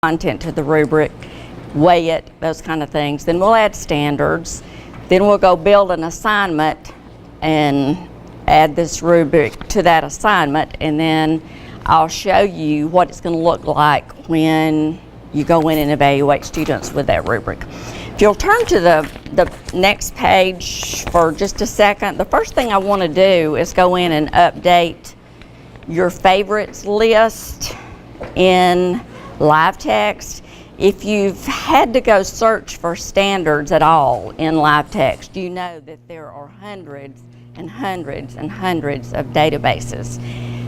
content to the rubric, weigh it, those kind of things. Then we'll add standards. Then we'll go build an assignment and add this rubric to that assignment, and then I'll show you what it's going to look like when you go in and evaluate students with that rubric. If you'll turn to the next page for just a second, the first thing I want to do is go in and update your favorites list in LiveText. If you've had to go search for standards at all in LiveText, you know that there are hundreds and hundreds and hundreds of databases.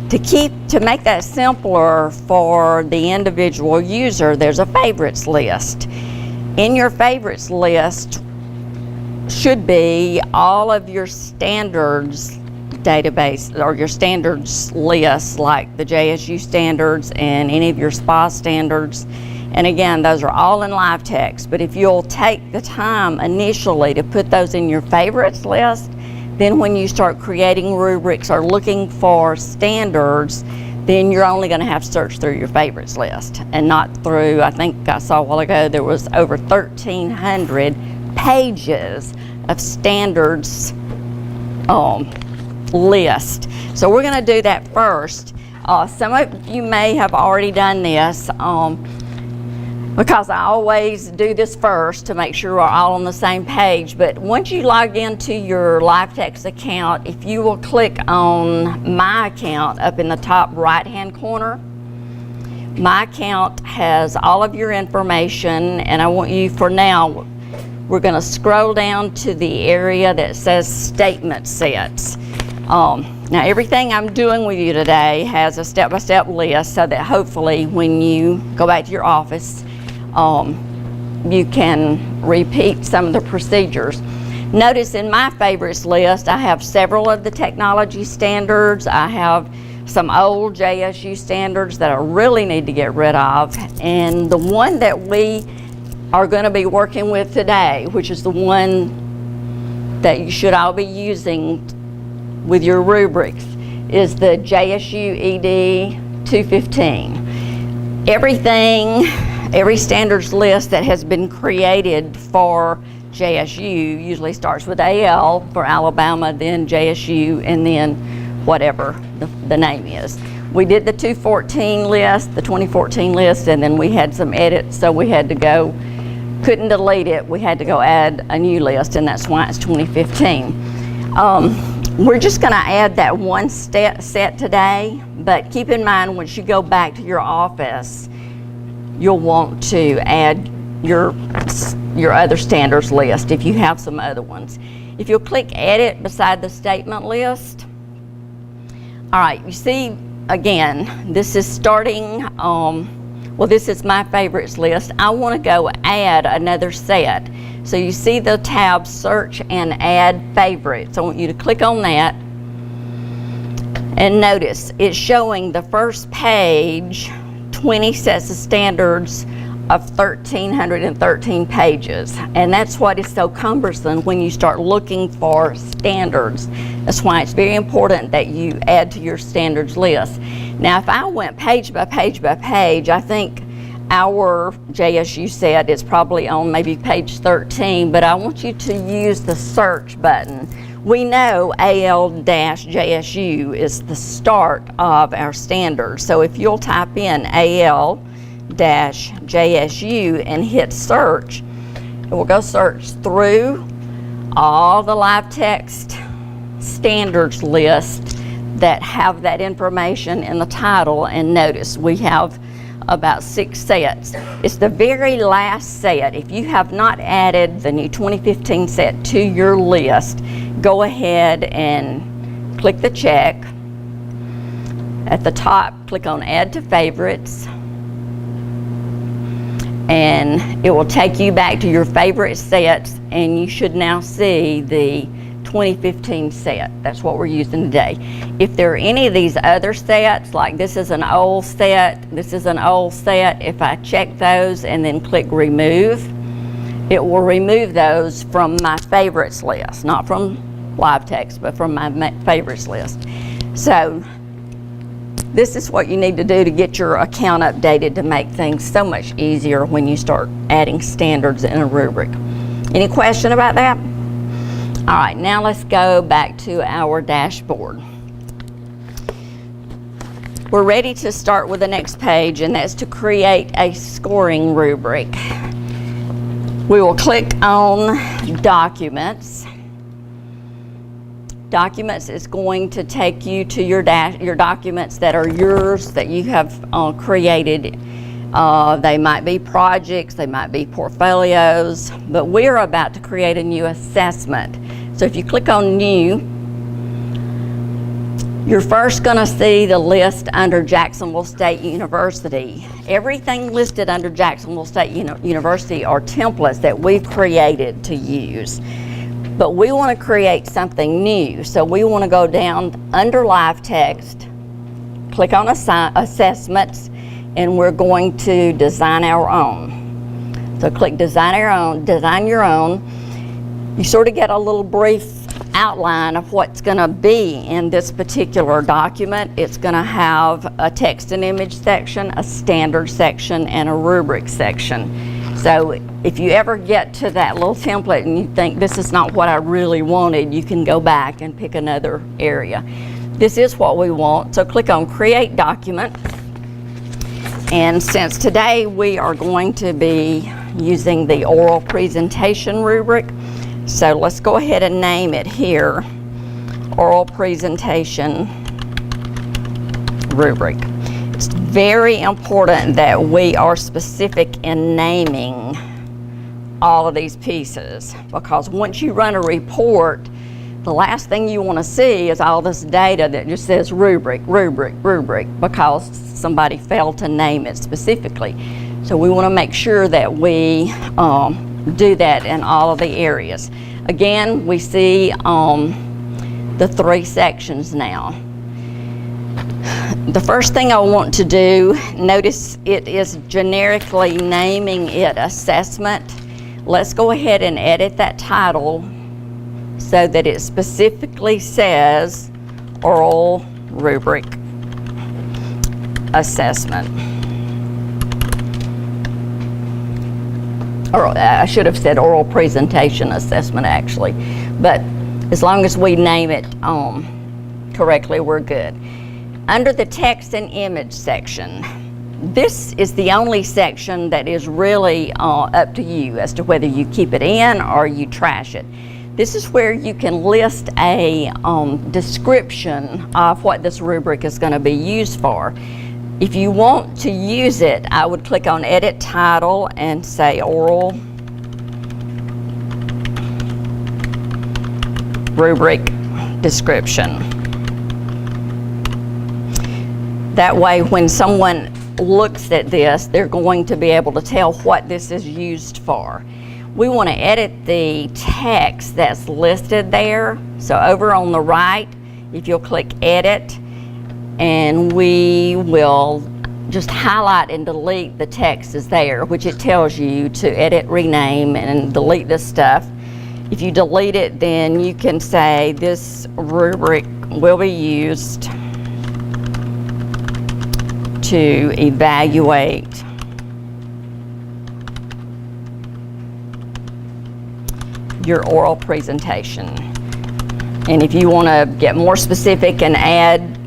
To make that simpler for the individual user, there's a favorites list. In your favorites list should be all of your standards database or your standards lists, like the JSU standards and any of your SPA standards. And again, those are all in LiveText, but if you'll take the time initially to put those in your favorites list, then when you start creating rubrics or looking for standards, then you're only going to have to search through your favorites list and not through, I think I saw a while ago, there was over 1,300 pages of standards list. So we're going to do that first. Some of you may have already done this because I always do this first to make sure we're all on the same page. But once you log into your LiveText account, if you will click on My Account up in the top right hand corner, My Account has all of your information, and I want you, for now, we're going to scroll down to the area that says Statement Sets. Now everything I'm doing with you today has a step-by-step list so that hopefully when you go back to your office, you can repeat some of the procedures. Notice in my favorites list, I have several of the technology standards. I have some old JSU standards that I really need to get rid of. And the one that we are going to be working with today, which is the one that you should all be using with your rubrics, is the JSU ED 215. Every standards list that has been created for JSU usually starts with AL for Alabama, then JSU, and then whatever the name is. We did the 214 list, the 2014 list, and then we had some edits, so we had to go, couldn't delete it, we had to go add a new list, and that's why it's 2015. We're just going to add that one set today, but keep in mind once you go back to your office, you'll want to add your other standards list if you have some other ones. If you'll click Edit beside the statement list, all right, you see again, this is starting, well, this is my favorites list. I want to go add another set. So you see the tab Search and Add Favorites. I want you to click on that. And notice it's showing the first page, 20 sets of standards of 1,313 pages. And that's what is so cumbersome when you start looking for standards. That's why it's very important that you add to your standards list. Now, if I went page by page by page, I think our JSU set is probably on maybe page 13, but I want you to use the search button. We know AL-JSU is the start of our standards. So if you'll type in AL-JSU and hit search, it will go search through all the LiveText standards list that have that information in the title. And notice we have about 6 sets. It's the very last set. If you have not added the new 2015 set to your list, go ahead and click the check. At the top, click on Add to Favorites, and it will take you back to your favorite sets, and you should now see the 2015 set. That's what we're using today. If there are any of these other sets, like this is an old set, this is an old set, if I check those and then click Remove, it will remove those from my favorites list, not from LiveText, but from my favorites list. So This is what you need to do to get your account updated to make things so much easier when you start adding standards in a rubric. Any question about that? All right, now let's go back to our dashboard. We're ready to start with the next page, and that's to create a scoring rubric. We will click on Documents. Documents is going to take you to your documents that are yours, that you have created. They might be projects, they might be portfolios, but we're about to create a new assessment. So if you click on New, you're first going to see the list under Jacksonville State University. Everything listed under Jacksonville State University are templates that we've created to use. But we want to create something new. So we want to go down under Live Text, click on Assessments, and we're going to design our own. So click Design Your Own. You sort of get a little brief outline of what's going to be in this particular document. It's going to have a text and image section, a standard section, and a rubric section. So if you ever get to that little template and you think this is not what I really wanted, you can go back and pick another area. This is what we want, so click on Create Document. And since today we are going to be using the oral presentation rubric, so let's go ahead and name it here, Oral Presentation Rubric. It's very important that we are specific in naming all of these pieces, because once you run a report, the last thing you want to see is all this data that just says rubric, rubric, rubric, because somebody failed to name it specifically. So we want to make sure that we do that in all of the areas. Again, we see the 3 sections now. The first thing I want to do, notice it is generically naming it Assessment. Let's go ahead and edit that title so that it specifically says Oral Rubric Assessment. Or I should have said Oral Presentation Assessment actually, but as long as we name it correctly, we're good. Under the text and image section, this is the only section that is really up to you as to whether you keep it in or you trash it. This is where you can list a description of what this rubric is going to be used for. If you want to use it, I would click on Edit Title and say Oral Rubric Description. That way, when someone looks at this, they're going to be able to tell what this is used for. We want to edit the text that's listed there. So over on the right, if you'll click Edit, and we will just highlight and delete the text is there, which it tells you to edit, rename, and delete this stuff. If you delete it, then you can say this rubric will be used to evaluate your oral presentation. And if you want to get more specific and add,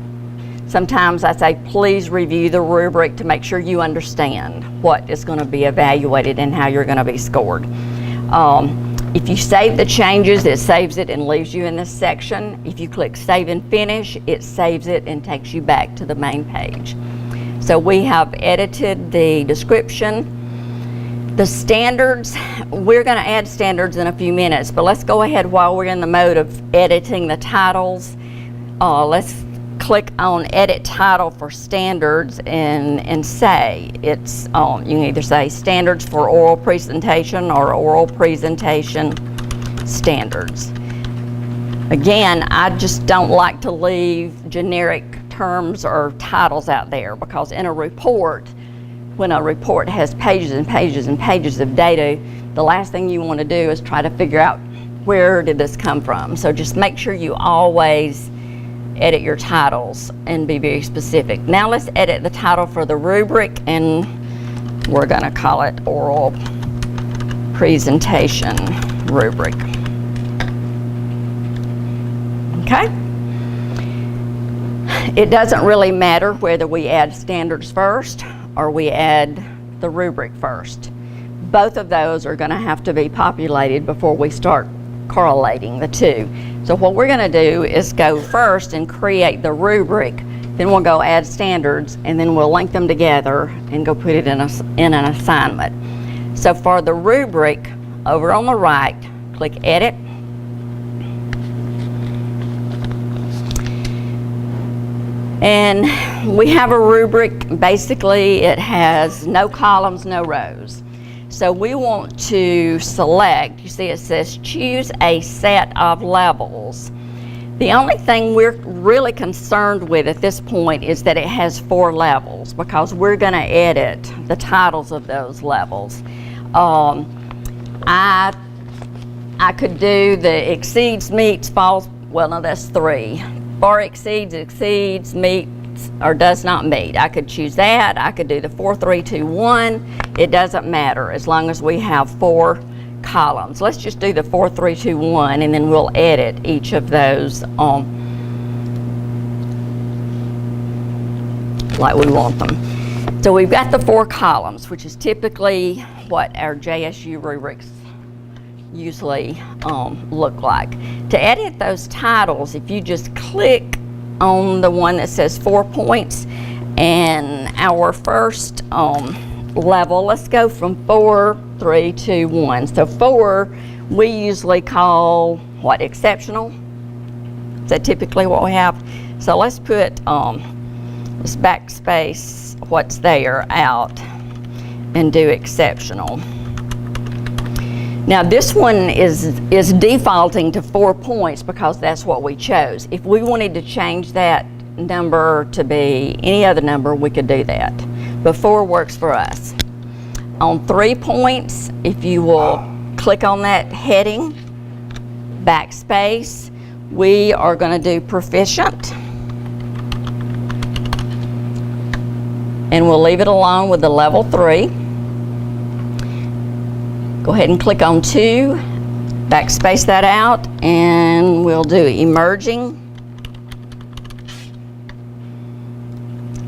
sometimes I say please review the rubric to make sure you understand what is going to be evaluated and how you're going to be scored. If you save the changes, it saves it and leaves you in this section. If you click Save and Finish, it saves it and takes you back to the main page. So we have edited the description. The standards, we're going to add standards in a few minutes, but let's go ahead while we're in the mode of editing the titles. Let's click on Edit Title for Standards and say it's, you can either say Standards for Oral Presentation or Oral Presentation Standards. Again, I just don't like to leave generic terms or titles out there, because in a report, when a report has pages and pages and pages of data, the last thing you want to do is try to figure out where did this come from. So just make sure you always edit your titles and be very specific. Now let's edit the title for the rubric, and we're going to call it Oral Presentation Rubric. Okay? It doesn't really matter whether we add standards first or we add the rubric first. Both of those are going to have to be populated before we start correlating the two. So what we're going to do is go first and create the rubric, then we'll go add standards, and then we'll link them together and go put it in an assignment. So for the rubric, over on the right, click Edit. And we have a rubric. Basically, it has no columns, no rows. So we want to select, you see it says choose a set of levels. The only thing we're really concerned with at this point is that it has 4 levels, because we're going to edit the titles of those levels. I could do the exceeds, meets, falls, well no, that's 3. Far exceeds, meets, or does not meet. I could choose that. I could do the 4, 3, 2, 1. It doesn't matter as long as we have 4 columns. Let's just do the 4, 3, 2, 1, and then we'll edit each of those like we want them. So we've got the 4 columns, which is typically what our JSU rubrics usually look like. To edit those titles, if you just click on the one that says 4 points, and our first level, let's go from 4, 3, 2, 1. So 4 we usually call what, exceptional? Is that typically what we have? So let's put let's backspace what's there out and do exceptional. Now this one is defaulting to 4 points because that's what we chose. If we wanted to change that number to be any other number, we could do that. But 4 works for us. On 3 points, if you will click on that heading, backspace, we are going to do proficient. And we'll leave it alone with the level 3. Go ahead and click on 2, backspace that out, and we'll do emerging.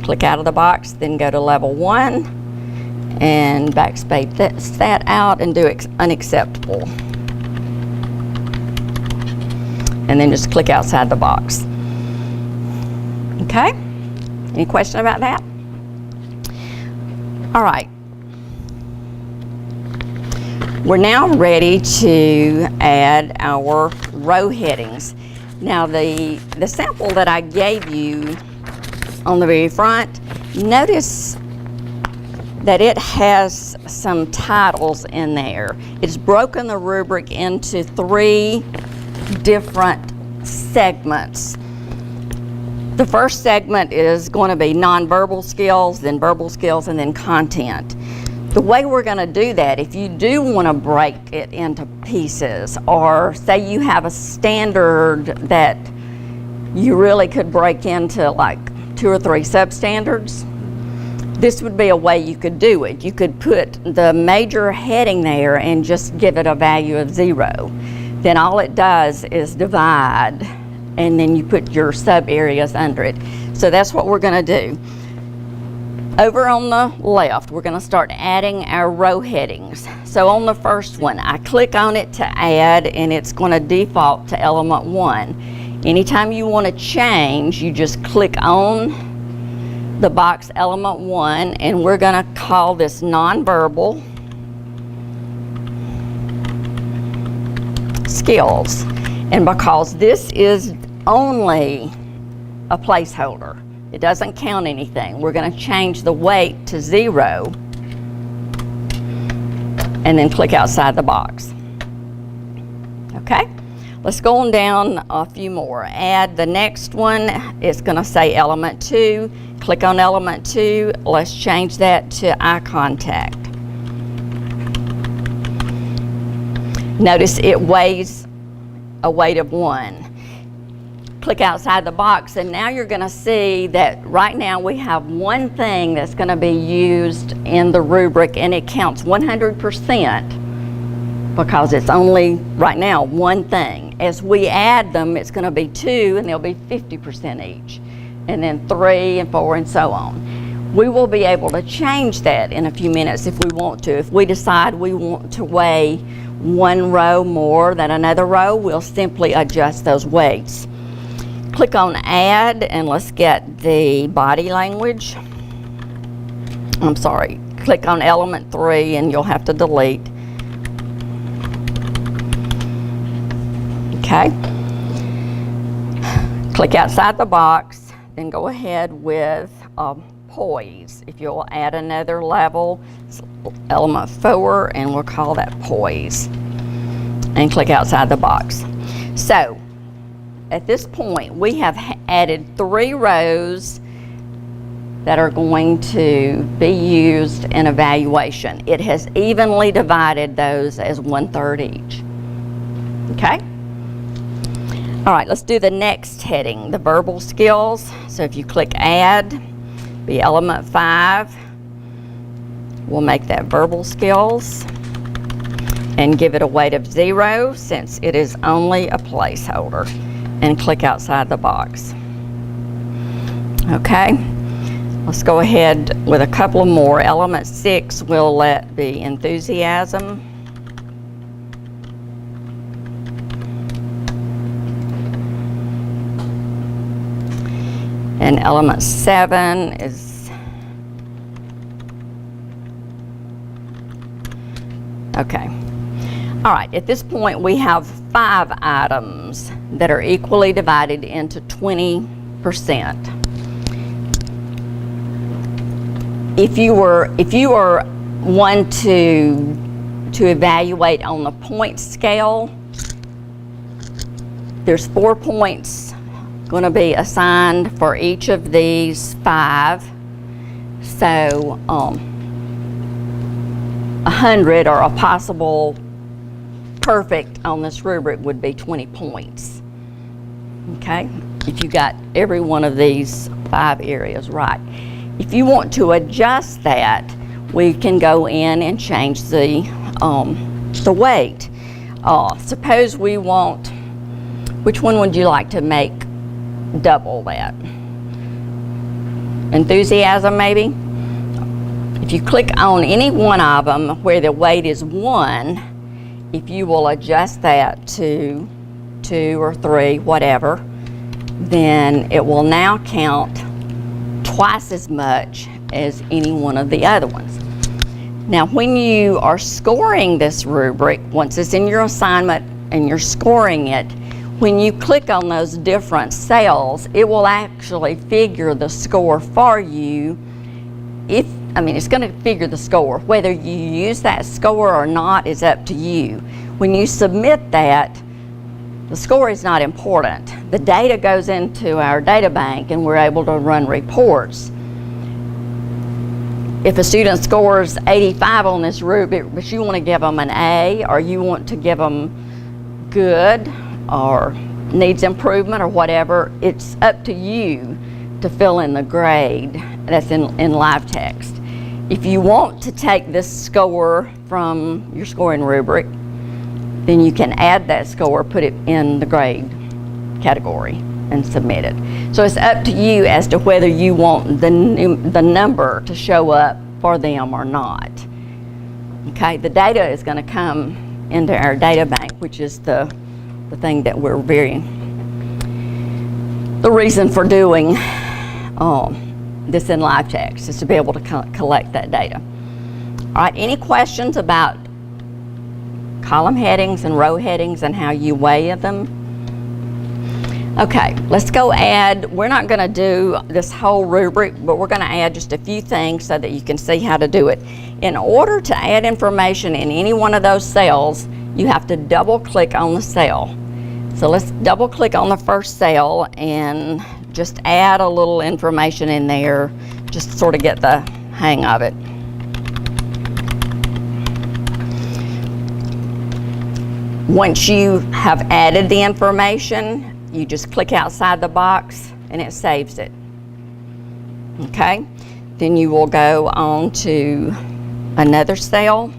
Click out of the box, then go to level 1, and backspace that out and do unacceptable. And then just click outside the box. Okay? Any question about that? All right. We're now ready to add our row headings. Now the sample that I gave you on the very front, notice that it has some titles in there. It's broken the rubric into 3 different segments. The first segment is going to be nonverbal skills, then verbal skills, and then content. The way we're going to do that, if you do want to break it into pieces, or say you have a standard that you really could break into like 2 or 3 substandards, this would be a way you could do it. You could put the major heading there and just give it a value of 0. Then all it does is divide, and then you put your sub areas under it. So that's what we're going to do. Over on the left, we're going to start adding our row headings. So on the first one, I click on it to add, and it's going to default to element 1. Anytime you want to change, you just click on the box element 1, and we're going to call this nonverbal skills. And because this is only a placeholder, it doesn't count anything, we're going to change the weight to 0 and then click outside the box. Okay, let's go on down a few more. Add the next one. It's going to say element 2. Click on element 2. Let's change that to eye contact. Notice it weighs a weight of 1. click outside the box, and now you're going to see that right now we have one thing that's going to be used in the rubric, and it counts 100% because it's only right now one thing. As we add them, it's going to be 2, and they'll be 50% each, and then 3 and 4 and so on. We will be able to change that in a few minutes if we want to. If we decide we want to weigh one row more than another row, we'll simply adjust those weights. Click on Add, and let's get the body language. I'm sorry, click on element 3, and you'll have to delete. Okay. Click outside the box, then go ahead with poise. If you'll add another level, element 4, and we'll call that poise. And click outside the box. So, at this point, we have added 3 rows that are going to be used in evaluation. It has evenly divided those as 1/3 each. Okay? All right, let's do the next heading, the verbal skills. So if you click Add, be element 5, we'll make that verbal skills and give it a weight of 0 since it is only a placeholder, and click outside the box. Okay, let's go ahead with a couple more. Element 6 we'll let be enthusiasm. And element 7 is, okay. All right, at this point we have 5 items that are equally divided into 20%. If you were one to evaluate on the point scale, there's 4 points going to be assigned for each of these 5. So 100, or a possible perfect on this rubric, would be 20 points. Okay, if you got every one of these 5 areas right. If you want to adjust that, we can go in and change the weight. Suppose we want, which one would you like to make double that? Enthusiasm, maybe? If you click on any one of them where the weight is 1, if you will adjust that to 2 or 3, whatever, then it will now count twice as much as any one of the other ones. Now, when you are scoring this rubric, once it's in your assignment and you're scoring it, when you click on those different cells, it will actually figure the score for you. It's going to figure the score. Whether you use that score or not is up to you. When you submit that, the score is not important. The data goes into our data bank, and we're able to run reports. If a student scores 85 on this rubric, but you want to give them an A, or you want to give them good, or needs improvement, or whatever, it's up to you to fill in the grade that's in live text. If you want to take this score from your scoring rubric, then you can add that score, put it in the grade category, and submit it. So it's up to you as to whether you want the number to show up for them or not. Okay, the data is going to come into our data bank, which is the thing that we're the reason for doing this in live text, is to be able to collect that data. All right, any questions about column headings and row headings and how you weigh them? Okay, let's go add. We're not going to do this whole rubric, but we're going to add just a few things so that you can see how to do it. In order to add information in any one of those cells, you have to double click on the cell. So let's double click on the first cell and just add a little information in there, just to sort of get the hang of it. Once you have added the information, you just click outside the box and it saves it. Okay, then you will go on to another cell.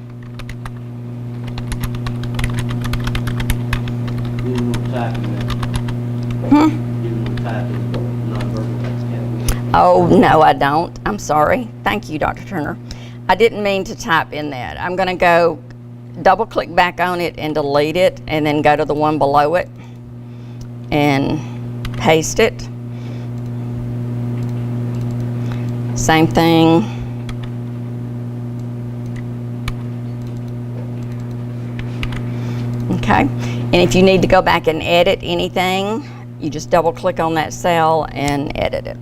Oh, no, I don't. I'm sorry. Thank you, Dr. Turner. I didn't mean to type in that. I'm going to go double click back on it and delete it, and then go to the one below it and paste it. Same thing. Okay, and if you need to go back and edit anything, you just double click on that cell and edit it.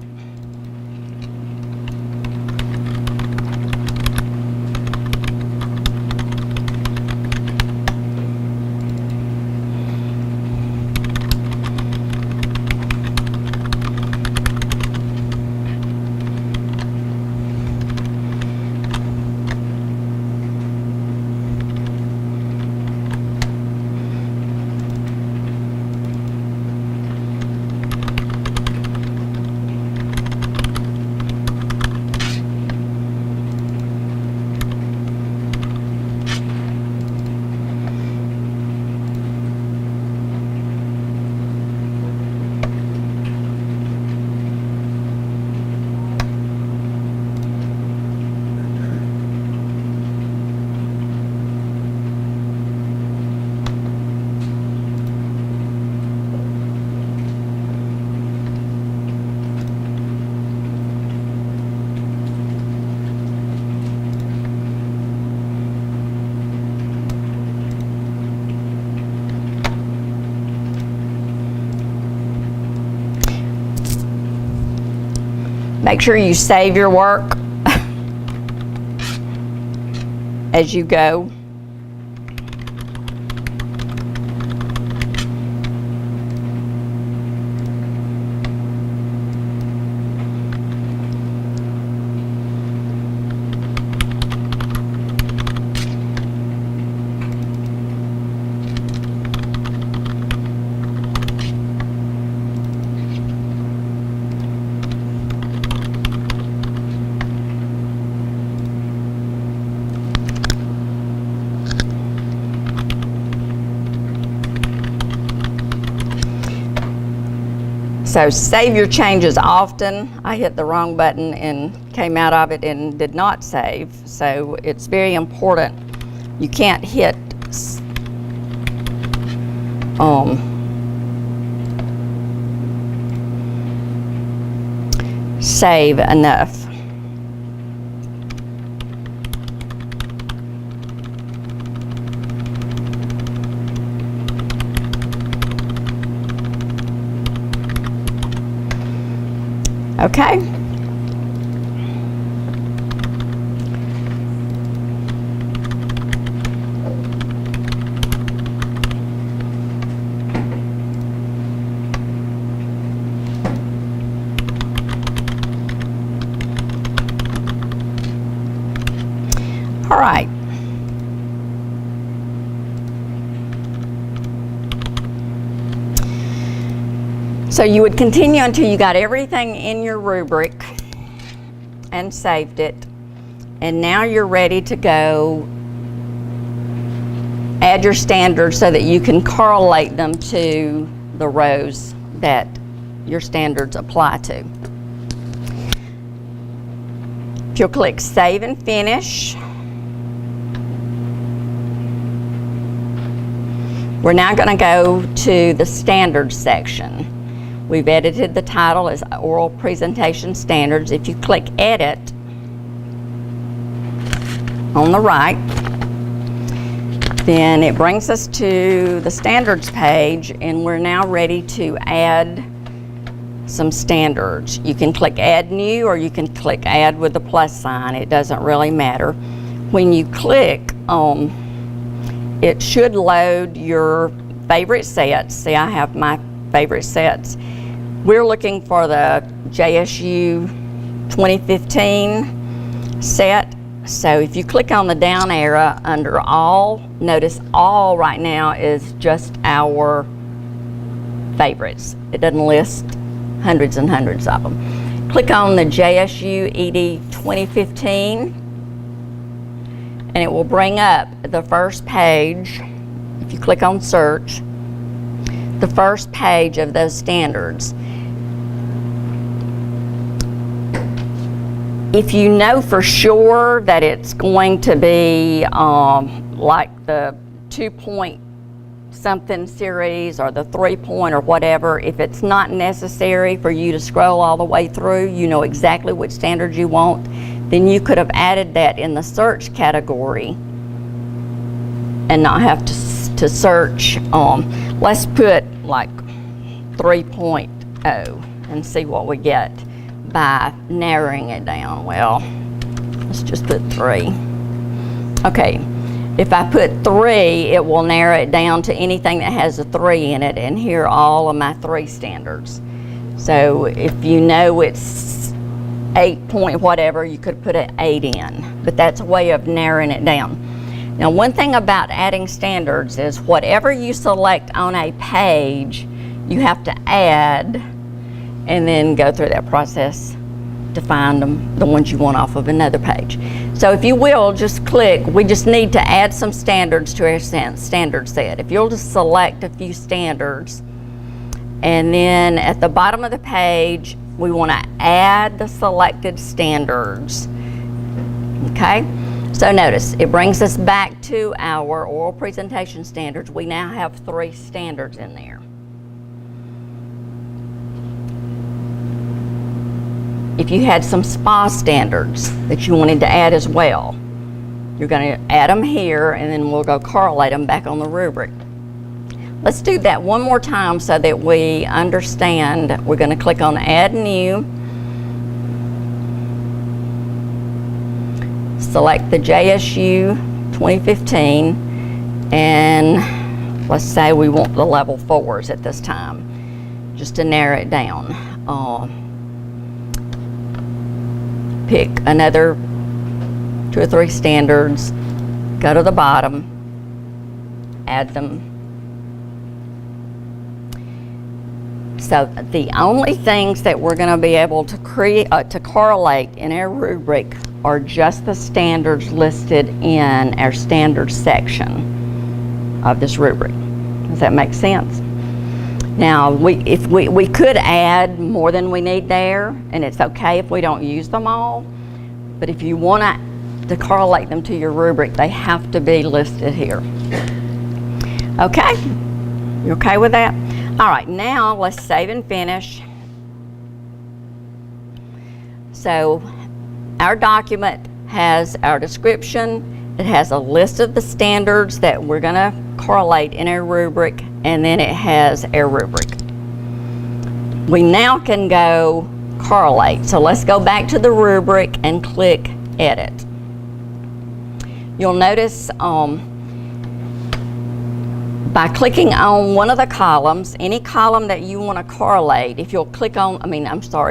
Make sure you save your work as you go. So save your changes often. I hit the wrong button and came out of it and did not save. So it's very important. You can't hit save enough. Okay. All right. So you would continue until you got everything in your rubric and saved it. And now you're ready to go add your standards so that you can correlate them to the rows that your standards apply to. If you'll click Save and Finish. We're now going to go to the Standards section. We've edited the title as Oral Presentation Standards. If you click Edit on the right, then it brings us to the Standards page, and we're now ready to add some standards. You can click Add New, or you can click Add with the plus sign. It doesn't really matter. When you click it should load your favorite sets. See, I have my favorite sets. We're looking for the JSU 2015 set. So if you click on the down arrow under All, notice All right now is just our favorites. It doesn't list hundreds and hundreds of them. Click on the JSU ED 2015, and it will bring up the first page. If you click on search, the first page of those standards. If you know for sure that it's going to be like the 2-point something series or the 3-point or whatever, if it's not necessary for you to scroll all the way through, you know exactly which standards you want, then you could have added that in the search category and not have to search. Let's put like 3.0 and see what we get by narrowing it down. Well, let's just put 3. Okay, if I put 3, it will narrow it down to anything that has a 3 in it, and here are all of my 3 standards. So if you know it's 8 point whatever, you could put an 8 in, but that's a way of narrowing it down. Now, one thing about adding standards is whatever you select on a page, you have to add and then go through that process to find them, the ones you want off of another page. So if you will, just click, we just need to add some standards to our standard set. If you'll just select a few standards, and then at the bottom of the page, we want to add the selected standards. Okay? So notice, it brings us back to our oral presentation standards. We now have 3 standards in there. If you had some SPA standards that you wanted to add as well, you're going to add them here, and then we'll go correlate them back on the rubric. Let's do that one more time so that we understand. We're going to click on Add New, select the JSU 2015, and let's say we want the level 4s at this time, just to narrow it down. Pick another 2 or 3 standards, go to the bottom, add them. So the only things that we're going to be able to create to correlate in our rubric are just the standards listed in our standards section of this rubric. Does that make sense? Now, if we could add more than we need there, and it's okay if we don't use them all, but if you want to correlate them to your rubric, they have to be listed here. Okay? You okay with that? All right, now let's save and finish. So our document has our description, it has a list of the standards that we're going to correlate in our rubric, and then it has our rubric. We now can go correlate. So let's go back to the rubric and click Edit. You'll notice by clicking on one of the columns, any column that you want to correlate, if you'll click on,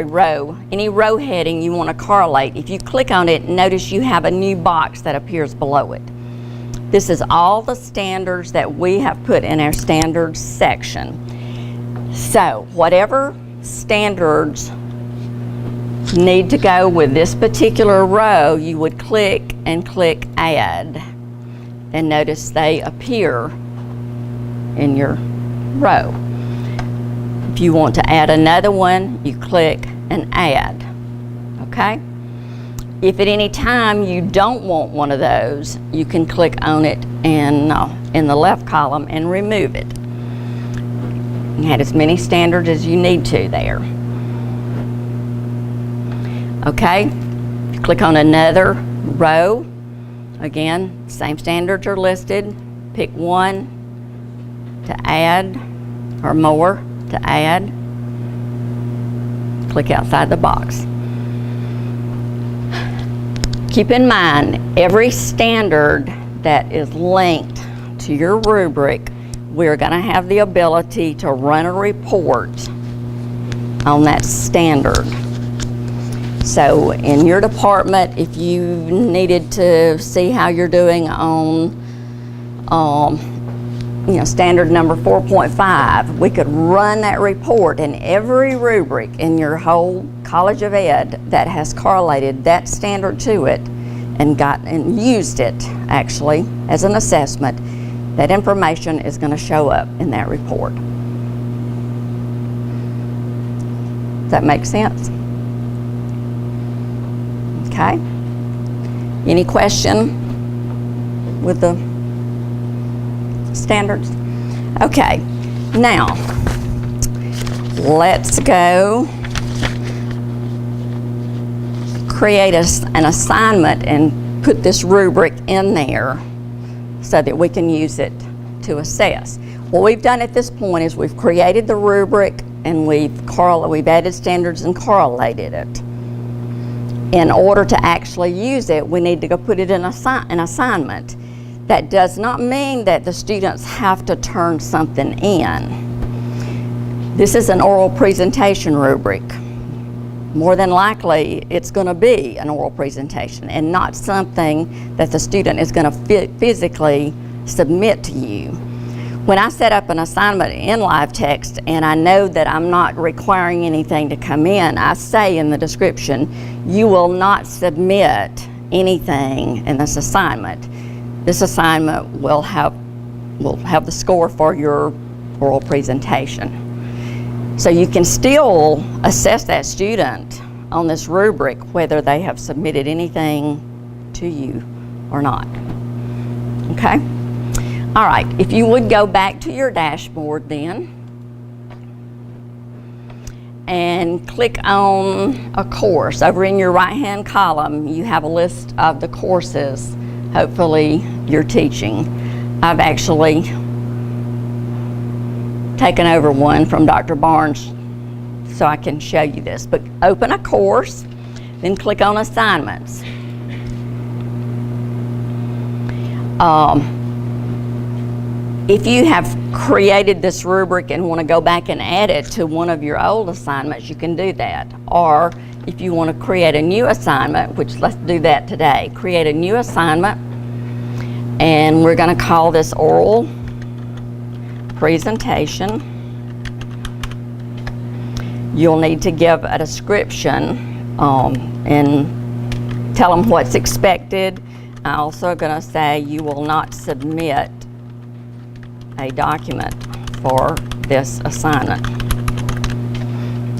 row, any row heading you want to correlate, if you click on it, notice you have a new box that appears below it. This is all the standards that we have put in our standards section. So whatever standards need to go with this particular row, you would click and click Add. And notice they appear in your row. If you want to add another one, you click and Add. Okay? If at any time you don't want one of those, you can click on it in the left column and remove it. You add as many standards as you need to there. Okay? If you click on another row, again, same standards are listed. Pick one to add, or more to add. Click outside the box. Keep in mind, every standard that is linked to your rubric, we're going to have the ability to run a report on that standard. So in your department, if you needed to see how you're doing on standard number 4.5, we could run that report, and every rubric in your whole College of Ed that has correlated that standard to it and used it actually as an assessment, that information is going to show up in that report. Does that make sense? Okay. Any question with the standards? Okay. Now, let's go create an assignment and put this rubric in there so that we can use it to assess. What we've done at this point is we've created the rubric and we've added standards and correlated it. In order to actually use it, we need to go put it in an assignment. That does not mean that the students have to turn something in. This is an oral presentation rubric. More than likely, it's going to be an oral presentation and not something that the student is going to physically submit to you. When I set up an assignment in LiveText and I know that I'm not requiring anything to come in, I say in the description, you will not submit anything in this assignment. This assignment will have the score for your oral presentation. So you can still assess that student on this rubric whether they have submitted anything to you or not. Okay? All right, if you would go back to your dashboard then and click on a course. Over in your right-hand column, you have a list of the courses hopefully you're teaching. I've actually taken over one from Dr. Barnes so I can show you this. But open a course, then click on assignments. If you have created this rubric and want to go back and add it to one of your old assignments, you can do that. Or if you want to create a new assignment, which let's do that today, create a new assignment, and we're going to call this oral presentation. You'll need to give a description and tell them what's expected. I'm also going to say you will not submit a document for this assignment.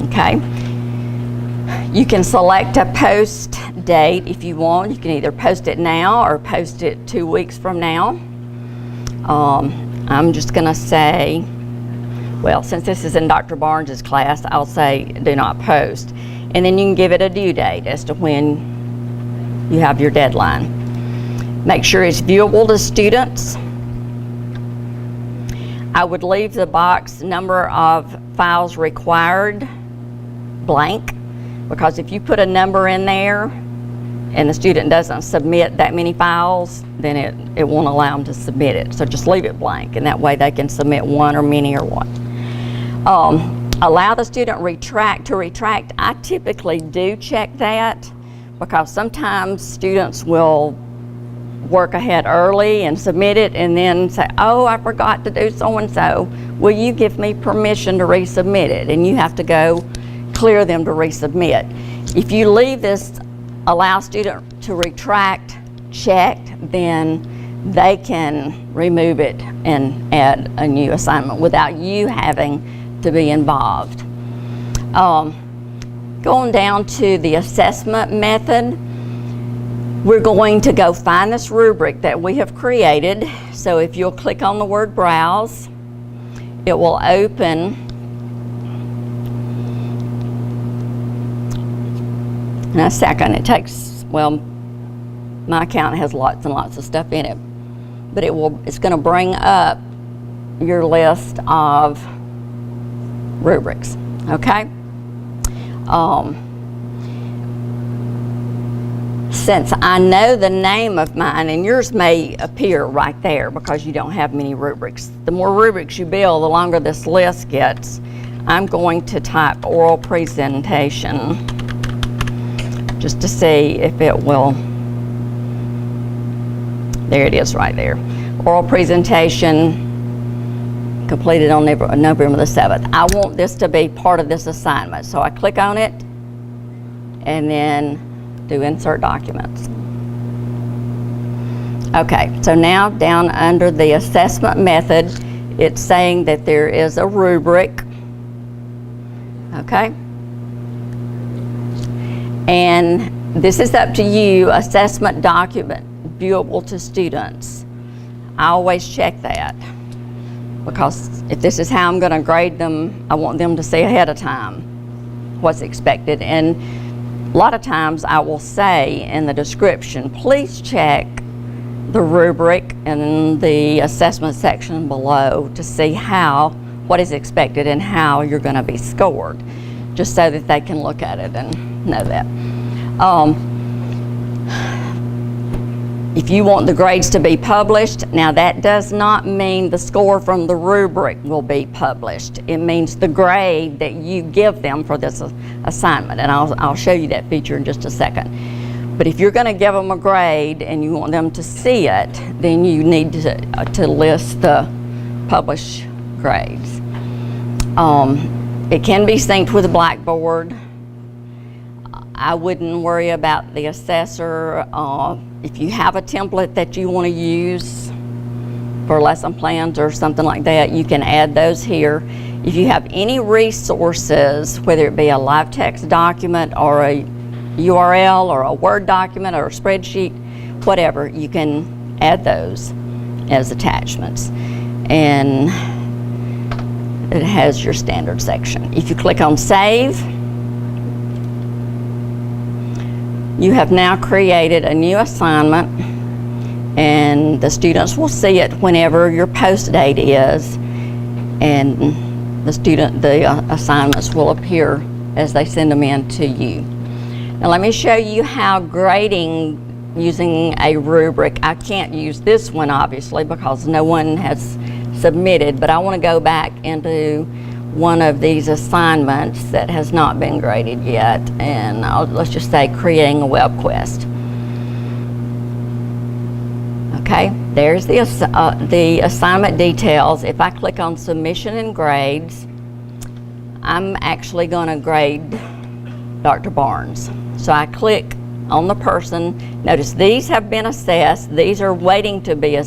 Okay. You can select a post date if you want. You can either post it now or post it 2 weeks from now. I'm just going to say, well, since this is in Dr. Barnes's class, I'll say do not post. And then you can give it a due date as to when you have your deadline. Make sure it's viewable to students. I would leave the box number of files required blank, because if you put a number in there and the student doesn't submit that many files, then it won't allow them to submit it. So just leave it blank, and that way they can submit one or many or one. Allow the student to retract. I typically do check that because sometimes students will work ahead early and submit it and then say, oh, I forgot to do so-and-so. Will you give me permission to resubmit it? And you have to go clear them to resubmit. If you leave this allow student to retract checked, then they can remove it and add a new assignment without you having to be involved. Going down to the assessment method, we're going to go find this rubric that we have created. So if you'll click on the word browse, it will open in a second. It takes, well, my account has lots and lots of stuff in it, but it's going to bring up your list of rubrics, okay? Since I know the name of mine, and yours may appear right there because you don't have many rubrics. The more rubrics you build, the longer this list gets. I'm going to type oral presentation just to see if it will. There it is right there. Oral presentation completed on November the 7th. I want this to be part of this assignment, so I click on it and then do insert documents. Okay, so now down under the assessment method, it's saying that there is a rubric. Okay, and this is up to you. Assessment document viewable to students. I always check that, because if this is how I'm going to grade them, I want them to see ahead of time what's expected. And a lot of times I will say in the description, please check the rubric in the assessment section below to see what is expected and how you're going to be scored, just so that they can look at it and know that. If you want the grades to be published, now that does not mean the score from the rubric will be published. It means the grade that you give them for this assignment, and I'll show you that feature in just a second. But if you're going to give them a grade and you want them to see it, then you need to list the published grades. It can be synced with Blackboard. I wouldn't worry about the assessor. If you have a template that you want to use for lesson plans or something like that, you can add those here. If you have any resources, whether it be a live text document or a URL or a Word document or a spreadsheet, whatever, you can add those as attachments. And it has your standard section. If you click on Save, you have now created a new assignment, and the students will see it whenever your post date is, and the assignments will appear as they send them in to you. Now let me show you how grading using a rubric. I can't use this one obviously because no one has submitted, but I want to go back into one of these assignments that has not been graded yet, and let's just say creating a web quest. Okay, there's the assignment details. If I click on submission and grades, I'm actually going to grade Dr. Barnes. So I click on the person. Notice these have been assessed. These are waiting to be assessed.